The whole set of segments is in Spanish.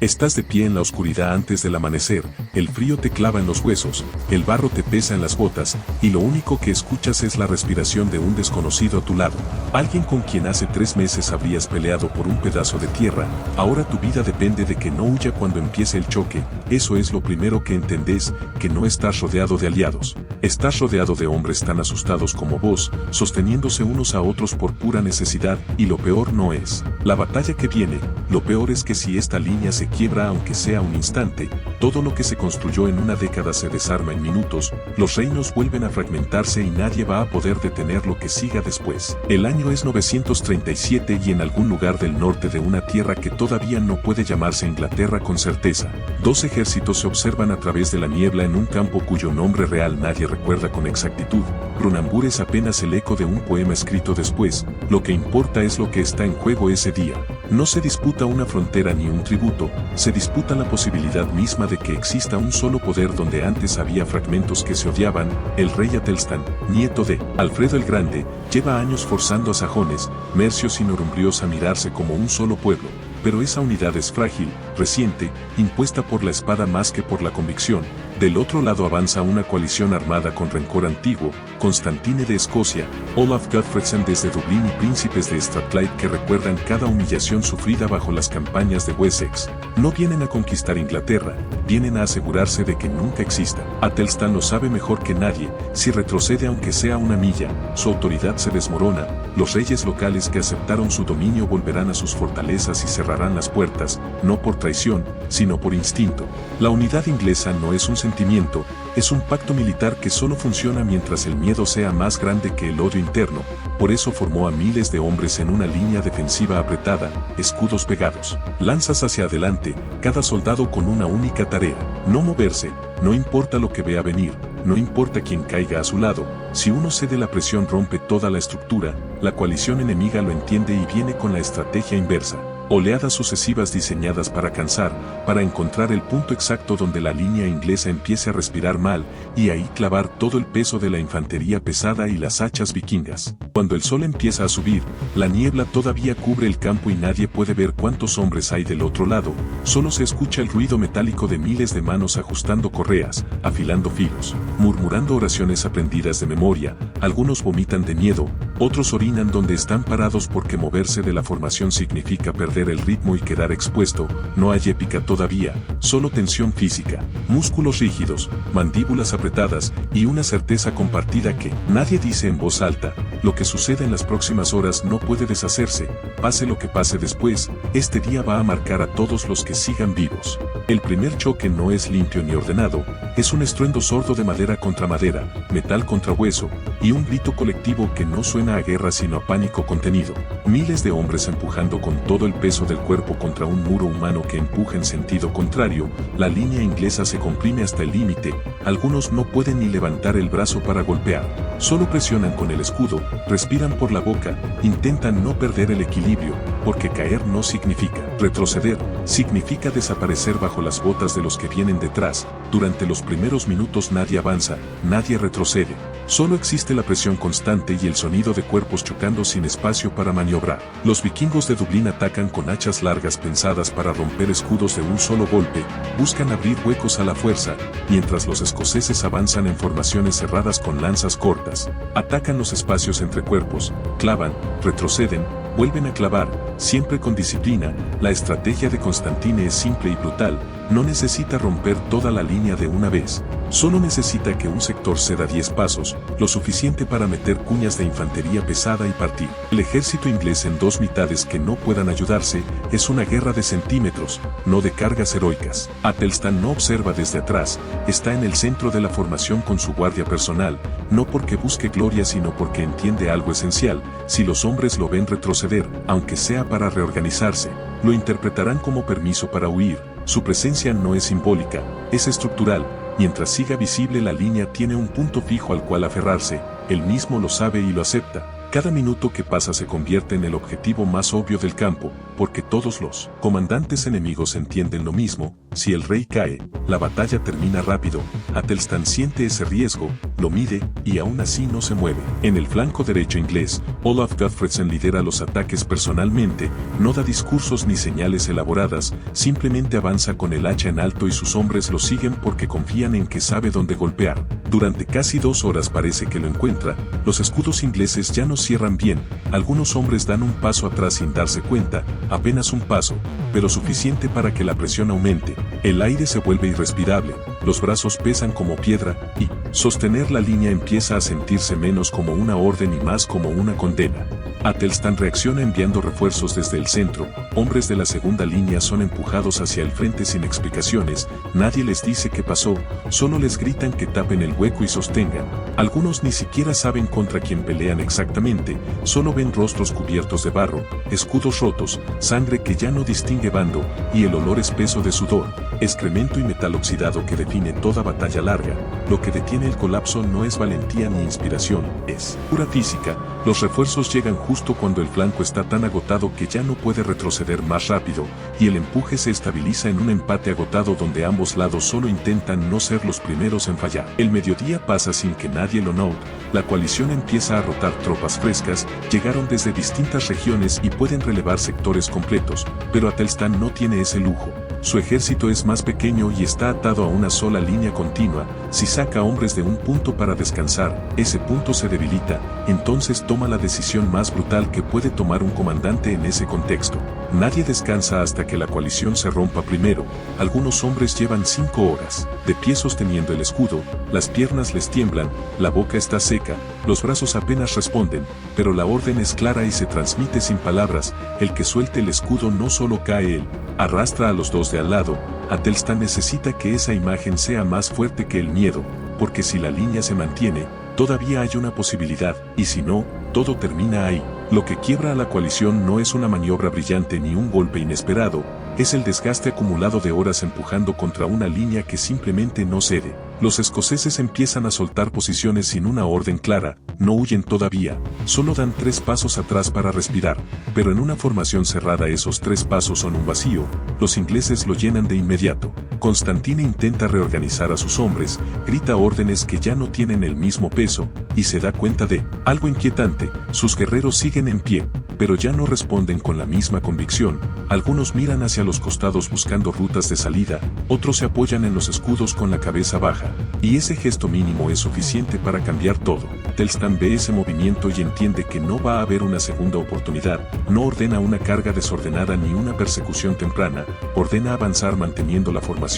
Estás de pie en la oscuridad antes del amanecer, el frío te clava en los huesos, el barro te pesa en las botas, y lo único que escuchas es la respiración de un desconocido a tu lado. Alguien con quien hace 3 meses habrías peleado por un pedazo de tierra, ahora tu vida depende de que no huya cuando empiece el choque. Eso es lo primero que entendés, que no estás rodeado de aliados. Estás rodeado de hombres tan asustados como vos, sosteniéndose unos a otros por pura necesidad, y lo peor no es la batalla que viene, lo peor es que si esta línea se quiebra aunque sea un instante, todo lo que se construyó en una década se desarma en minutos, los reinos vuelven a fragmentarse y nadie va a poder detener lo que siga después. El año es 937 y en algún lugar del norte de una tierra que todavía no puede llamarse Inglaterra con certeza, 2 ejércitos se observan a través de la niebla en un campo cuyo nombre real nadie recuerda con exactitud. Brunambur es apenas el eco de un poema escrito después, lo que importa es lo que está en juego ese día. No se disputa una frontera ni un tributo, se disputa la posibilidad misma de que exista un solo poder donde antes había fragmentos que se odiaban. El rey Atelstan, nieto de Alfredo el Grande, lleva años forzando a sajones, mercios y norumbrios a mirarse como un solo pueblo, pero esa unidad es frágil, reciente, impuesta por la espada más que por la convicción. Del otro lado avanza una coalición armada con rencor antiguo, Constantine de Escocia, Olaf Godfredsen desde Dublín y príncipes de Strathclyde que recuerdan cada humillación sufrida bajo las campañas de Wessex. No vienen a conquistar Inglaterra, vienen a asegurarse de que nunca exista. Atelstan lo sabe mejor que nadie, si retrocede aunque sea una milla, su autoridad se desmorona, los reyes locales que aceptaron su dominio volverán a sus fortalezas y cerrarán las puertas, no por traición, sino por instinto. La unidad inglesa no es un sentimiento, es un pacto militar que solo funciona mientras el miedo sea más grande que el odio interno, por eso formó a miles de hombres en una línea defensiva apretada, escudos pegados, lanzas hacia adelante, cada soldado con una única tarea, no moverse, no importa lo que vea venir, no importa quién caiga a su lado, si uno cede la presión rompe toda la estructura, la coalición enemiga lo entiende y viene con la estrategia inversa. Oleadas sucesivas diseñadas para cansar, para encontrar el punto exacto donde la línea inglesa empiece a respirar mal, y ahí clavar todo el peso de la infantería pesada y las hachas vikingas. Cuando el sol empieza a subir, la niebla todavía cubre el campo y nadie puede ver cuántos hombres hay del otro lado, solo se escucha el ruido metálico de miles de manos ajustando correas, afilando filos, murmurando oraciones aprendidas de memoria, algunos vomitan de miedo, otros orinan donde están parados porque moverse de la formación significa perder el ritmo y quedar expuesto. No hay épica todavía, solo tensión física, músculos rígidos, mandíbulas apretadas y una certeza compartida que nadie dice en voz alta. Lo que suceda en las próximas horas no puede deshacerse, pase lo que pase después, este día va a marcar a todos los que sigan vivos. El primer choque no es limpio ni ordenado, es un estruendo sordo de madera contra madera, metal contra hueso, y un grito colectivo que no suena a guerra sino a pánico contenido. Miles de hombres empujando con todo el peso del cuerpo contra un muro humano que empuja en sentido contrario, la línea inglesa se comprime hasta el límite, algunos no pueden ni levantar el brazo para golpear, solo presionan con el escudo, respiran por la boca, intentan no perder el equilibrio, porque caer no significa retroceder, significa desaparecer bajo las botas de los que vienen detrás. Durante los primeros minutos nadie avanza, nadie retrocede, solo existe la presión constante y el sonido de cuerpos chocando sin espacio para maniobrar. Los vikingos de Dublín atacan con hachas largas pensadas para romper escudos de un solo golpe, buscan abrir huecos a la fuerza, mientras los escoceses avanzan en formaciones cerradas con lanzas cortas, atacan los espacios entre cuerpos, clavan, retroceden, vuelven a clavar, siempre con disciplina. La estrategia de Constantine es simple y brutal, no necesita romper toda la línea de una vez, solo necesita que un sector ceda 10 pasos, lo suficiente para meter cuñas de infantería pesada y partir. El ejército inglés en 2 mitades que no puedan ayudarse, es una guerra de centímetros, no de cargas heroicas. Atelstan no observa desde atrás, está en el centro de la formación con su guardia personal, no porque busque gloria sino porque entiende algo esencial. Si los hombres lo ven retroceder, aunque sea para reorganizarse, lo interpretarán como permiso para huir. Su presencia no es simbólica, es estructural. Mientras siga visible la línea tiene un punto fijo al cual aferrarse, él mismo lo sabe y lo acepta. Cada minuto que pasa se convierte en el objetivo más obvio del campo, porque todos los comandantes enemigos entienden lo mismo. Si el rey cae, la batalla termina rápido. Atelstan siente ese riesgo, lo mide, y aún así no se mueve. En el flanco derecho inglés, Olaf Gottfredsen lidera los ataques personalmente, no da discursos ni señales elaboradas, simplemente avanza con el hacha en alto y sus hombres lo siguen porque confían en que sabe dónde golpear. Durante casi 2 horas parece que lo encuentra, los escudos ingleses ya no cierran bien, algunos hombres dan un paso atrás sin darse cuenta, apenas un paso, pero suficiente para que la presión aumente, el aire se vuelve irrespirable, los brazos pesan como piedra, y sostener la línea empieza a sentirse menos como una orden y más como una condena. Atelstan reacciona enviando refuerzos desde el centro, hombres de la segunda línea son empujados hacia el frente sin explicaciones, nadie les dice qué pasó, solo les gritan que tapen el hueco y sostengan. Algunos ni siquiera saben contra quién pelean exactamente, solo ven rostros cubiertos de barro, escudos rotos, sangre que ya no distingue bando, y el olor espeso de sudor, excremento y metal oxidado que define toda batalla larga. Lo que detiene el colapso no es valentía ni inspiración, es pura física. Los refuerzos llegan justo cuando el flanco está tan agotado que ya no puede retroceder más rápido, y el empuje se estabiliza en un empate agotado donde ambos lados solo intentan no ser los primeros en fallar. El mediodía pasa sin que nadie lo note, la coalición empieza a rotar tropas frescas, llegaron desde distintas regiones y pueden relevar sectores completos, pero Atelstan no tiene ese lujo. Su ejército es más pequeño y está atado a una sola línea continua. Si saca hombres de un punto para descansar, ese punto se debilita, entonces toma la decisión más brutal que puede tomar un comandante en ese contexto. Nadie descansa hasta que la coalición se rompa primero. Algunos hombres llevan 5 horas, de pie sosteniendo el escudo, las piernas les tiemblan, la boca está seca, los brazos apenas responden, pero la orden es clara y se transmite sin palabras, el que suelte el escudo no solo cae él, arrastra a los dos de al lado. Atelstan necesita que esa imagen sea más fuerte que el miedo, porque si la línea se mantiene, todavía hay una posibilidad, y si no, todo termina ahí. Lo que quiebra a la coalición no es una maniobra brillante ni un golpe inesperado, es el desgaste acumulado de horas empujando contra una línea que simplemente no cede. Los escoceses empiezan a soltar posiciones sin una orden clara, no huyen todavía, solo dan 3 pasos atrás para respirar, pero en una formación cerrada esos 3 pasos son un vacío, los ingleses lo llenan de inmediato. Constantine intenta reorganizar a sus hombres, grita órdenes que ya no tienen el mismo peso, y se da cuenta de algo inquietante: sus guerreros siguen en pie, pero ya no responden con la misma convicción. Algunos miran hacia los costados buscando rutas de salida, otros se apoyan en los escudos con la cabeza baja, y ese gesto mínimo es suficiente para cambiar todo. Atelstan ve ese movimiento y entiende que no va a haber una segunda oportunidad, no ordena una carga desordenada ni una persecución temprana, ordena avanzar manteniendo la formación.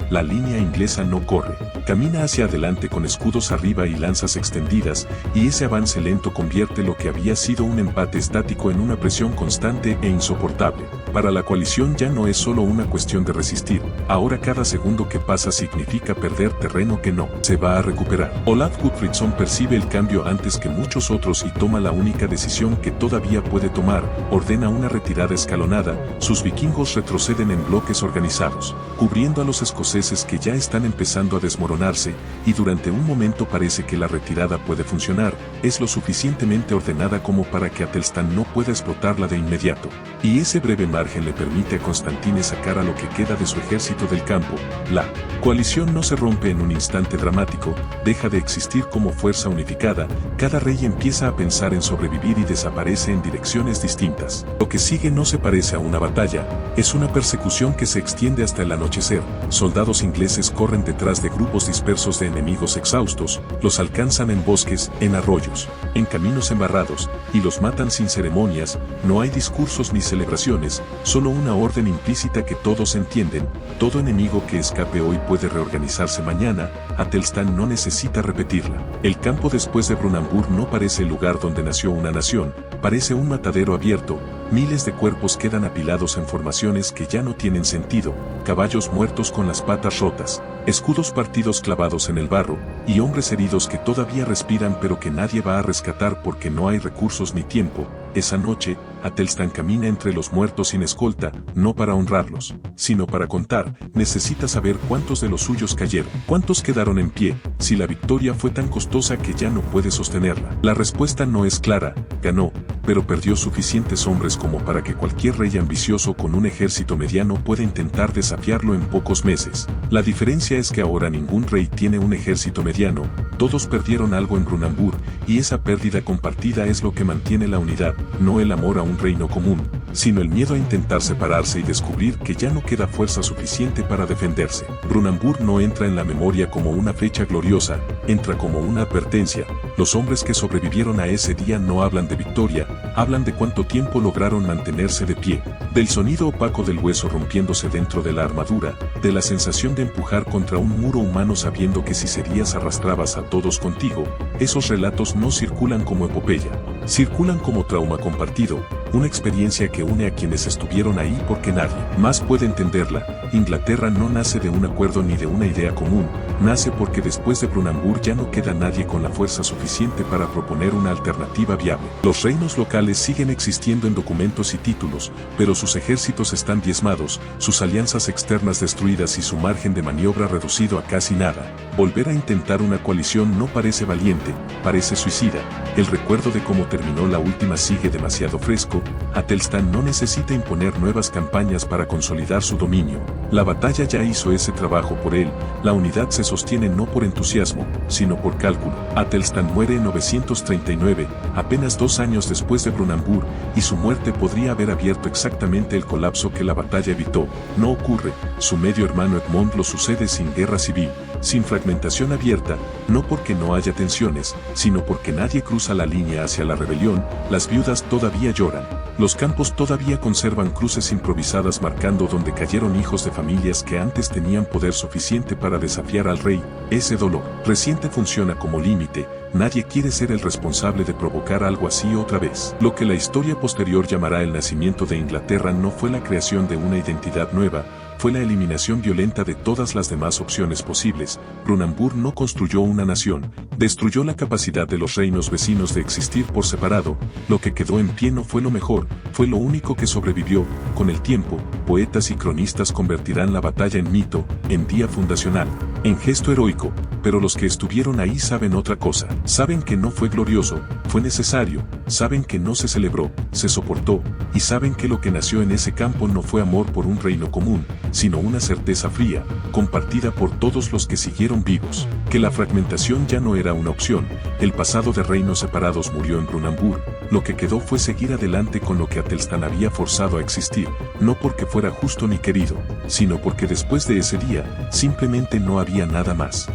La línea inglesa no corre, camina hacia adelante con escudos arriba y lanzas extendidas, y ese avance lento convierte lo que había sido un empate estático en una presión constante e insoportable. Para la coalición ya no es solo una cuestión de resistir, ahora cada segundo que pasa significa perder terreno que no se va a recuperar. Olaf Gottfredsen percibe el cambio antes que muchos otros y toma la única decisión que todavía puede tomar: ordena una retirada escalonada. Sus vikingos retroceden en bloques organizados, cubriendo a los escoceses que ya están empezando a desmoronarse, y durante un momento parece que la retirada puede funcionar, es lo suficientemente ordenada como para que Atelstan no pueda explotarla de inmediato, y ese breve margen le permite a Constantine sacar a lo que queda de su ejército del campo. La coalición no se rompe en un instante dramático, deja de existir como fuerza unificada, cada rey empieza a pensar en sobrevivir y desaparece en direcciones distintas. Lo que sigue no se parece a una batalla, es una persecución que se extiende hasta el anochecer. Soldados ingleses corren detrás de grupos dispersos de enemigos exhaustos, los alcanzan en bosques, en arroyos, en caminos embarrados, y los matan sin ceremonias. No hay discursos ni celebraciones, solo una orden implícita que todos entienden: todo enemigo que escape hoy puede reorganizarse mañana. Atelstan no necesita repetirla. El campo después de Brunanburh no parece el lugar donde nació una nación, parece un matadero abierto. Miles de cuerpos quedan apilados en formaciones que ya no tienen sentido, caballos muertos con las patas rotas, escudos partidos clavados en el barro, y hombres heridos que todavía respiran pero que nadie va a rescatar porque no hay recursos ni tiempo. Esa noche, Atelstan camina entre los muertos sin escolta, no para honrarlos, sino para contar. Necesita saber cuántos de los suyos cayeron, cuántos quedaron en pie, si la victoria fue tan costosa que ya no puede sostenerla. La respuesta no es clara: ganó, pero perdió suficientes hombres como para que cualquier rey ambicioso con un ejército mediano pueda intentar desafiarlo en pocos meses. La diferencia es que ahora ningún rey tiene un ejército mediano, todos perdieron algo en Brunanburh, y esa pérdida compartida es lo que mantiene la unidad, no el amor a un reino común, sino el miedo a intentar separarse y descubrir que ya no queda fuerza suficiente para defenderse. Brunanburh no entra en la memoria como una fecha gloriosa, entra como una advertencia. Los hombres que sobrevivieron a ese día no hablan de victoria, hablan de cuánto tiempo lograron mantenerse de pie, del sonido opaco del hueso rompiéndose dentro de la armadura, de la sensación de empujar contra un muro humano sabiendo que si cedías arrastrabas a todos contigo. Esos relatos no circulan como epopeya, circulan como trauma compartido, una experiencia que une a quienes estuvieron ahí porque nadie más puede entenderla. Inglaterra no nace de un acuerdo ni de una idea común, nace porque después de Brunanburh ya no queda nadie con la fuerza suficiente para proponer una alternativa viable. Los reinos locales siguen existiendo en documentos y títulos, pero sus ejércitos están diezmados, sus alianzas externas destruidas y su margen de maniobra reducido a casi nada. Volver a intentar una coalición no parece valiente, parece suicida. El recuerdo de cómo terminó la última sigue demasiado fresco. Atelstan no necesita imponer nuevas campañas para consolidar su dominio. La batalla ya hizo ese trabajo por él. La unidad se sostiene no por entusiasmo, sino por cálculo. Atelstan muere en 939, apenas 2 años después de Brunanburh, y su muerte podría haber abierto exactamente el colapso que la batalla evitó. No ocurre. Su medio hermano Edmond lo sucede sin guerra civil, sin fragmentación abierta, no porque no haya tensiones, sino porque nadie cruza la línea hacia la rebelión. Las viudas todavía lloran. Los campos todavía conservan cruces improvisadas marcando donde cayeron hijos de familias que antes tenían poder suficiente para desafiar al rey. Ese dolor reciente funciona como límite. Nadie quiere ser el responsable de provocar algo así otra vez. Lo que la historia posterior llamará el nacimiento de Inglaterra no fue la creación de una identidad nueva, fue la eliminación violenta de todas las demás opciones posibles. Brunanburh no construyó una nación, destruyó la capacidad de los reinos vecinos de existir por separado. Lo que quedó en pie no fue lo mejor, fue lo único que sobrevivió. Con el tiempo, poetas y cronistas convertirán la batalla en mito, en día fundacional, en gesto heroico, pero los que estuvieron ahí saben otra cosa. Saben que no fue glorioso, fue necesario, saben que no se celebró, se soportó, y saben que lo que nació en ese campo no fue amor por un reino común, sino una certeza fría, compartida por todos los que siguieron vivos, que la fragmentación ya no era una opción. El pasado de reinos separados murió en Brunanburh, lo que quedó fue seguir adelante con lo que Atelstan había forzado a existir, no porque fuera justo ni querido, sino porque después de ese día, simplemente no había nada más.